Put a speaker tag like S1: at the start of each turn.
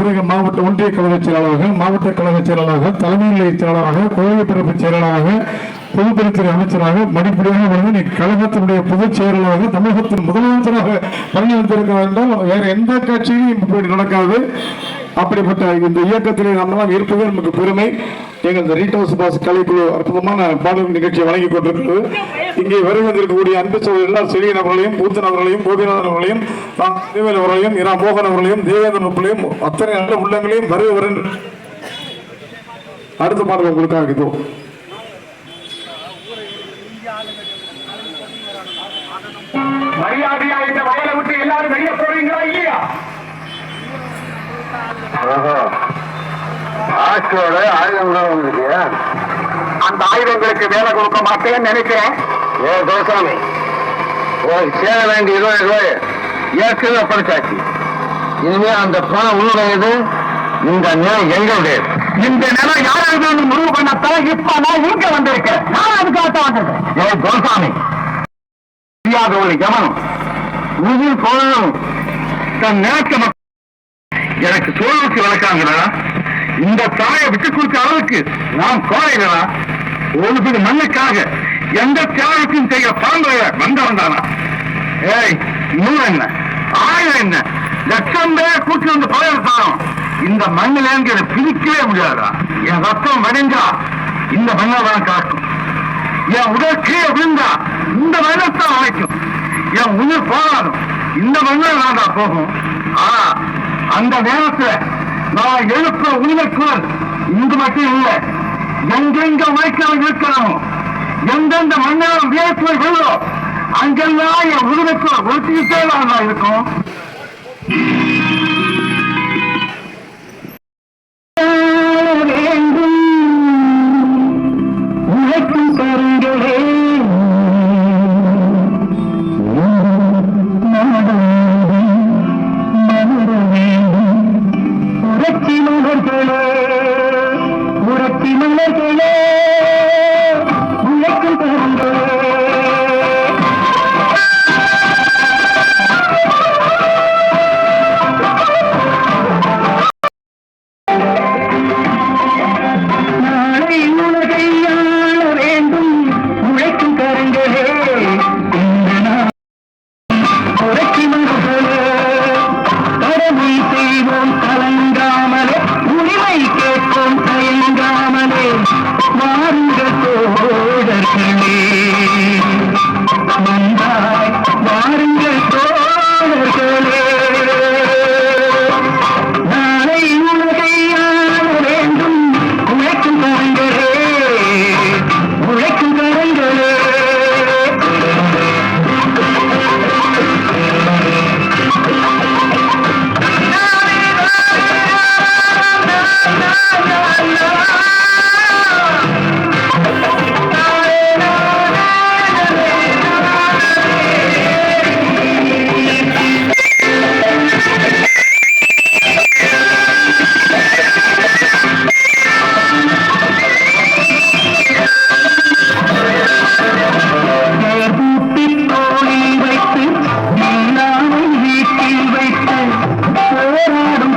S1: பிறகு மாவட்ட ஒன்றிய கழக செயலாளராக, மாவட்ட கழக செயலாளராக, தலைமை நிலைய செயலாளராக, கோவை பிறப்பு செயலாளராக, பொதுப்பணித்துறை அமைச்சராக, படிப்படியாக வந்து கழகத்தினுடைய பொதுச் செயலாளராக, தமிழகத்தின் முதலமைச்சராக பணியாற்றிருக்கிறார் என்றால் வேற எந்த கட்சியும் இப்படி நடக்காது. அப்படிப்பட்ட இந்த இயக்கத்திலே நம்மளாம் இருப்பது நமக்கு பெருமை. எங்கள் இந்த ரீட் ஹவுஸ் பாஸ் கலைக்குழு அற்புதமான பாடல் நிகழ்ச்சியை வழங்கிக் கொண்டிருக்கிறது. இங்கே வருவதற்கக்கூடிய அன்பு சோதரிகள் செழியன் அவர்களையும், பூத்தன் அவர்களையும், கோபிநாதன் அவர்களையும், தேவேல் அவர்களையும், இரா மோகன் அவர்களையும், தேவேந்திரன் அவர்களையும், அத்தனை நல்ல உள்ளங்களையும் வருவவரன் அடுத்த பாடல் உங்களுக்காக இதோ.
S2: மரியாதையா இந்த வயலை விட்டு எல்லாரும் வெளியே போறீங்களா இல்லையா?
S3: ஆட்சியோட ஆயுதங்களும் வந்துருக்கியா?
S2: அந்த ஆயுதங்களுக்கு வேலை கொடுக்க மாட்டேன்னு நினைக்கிறேன்.
S3: ஏ கோசாமி, சேர வேண்டிய 20 ரூபாய் ஏற்கனவே படிச்சாச்சு. இனிமே அந்த பணம் உள்நுழையுது. இந்த நிலம் எங்களுடையது.
S2: இந்த நிலம் யாராவது முடிவு பண்ணத்தான் இப்ப நான் இங்க வந்திருக்கேன். நான் அதுக்காகத்தான் வந்திருக்கேன்.
S3: ஏ கோசாமி,
S2: ஒரு கவனம்
S3: உயிர் போனதும் தன் நினைக்க எனக்கு சோழருக்கு வளர்க்காங்களா? இந்த தாயை விட்டு கொடுத்த அளவுக்கு நாம் கோழைகளா? ஒரு பிடி மண்ணுக்காக எந்த தியாகத்தையும் செய்ய பாம்பைய வந்தவன் தானா? ஏய், 100 என்ன, 1000 என்ன, லட்சம் பேர் கூட்டி வந்து பழைய இந்த மண்ணிலேருந்து பிரிக்கவே முடியாதா? என் ரத்தம் வடிஞ்சா இந்த மண்ணை தான் காக்கும். என் உடல் கீழே விழுந்தா இந்த மண்ணத்தான் அமைக்கும். என் உயிர் போனாலும் இந்த மண்ணில் நான் தான் போகும். ஆனா அந்த நேரத்துல நான் எழுப்புற உரிமை குரல் இங்கு மட்டும் இல்லை, எங்கெங்க உழைக்காமல் இருக்கணும், எந்தெந்த மண்ணிலும் வியர்த்துவை விழுதோ அங்கெல்லாம் என் உரிமை குரல் ஒழிச்சுக்கிட்டே தான் இருக்கும். போராடும்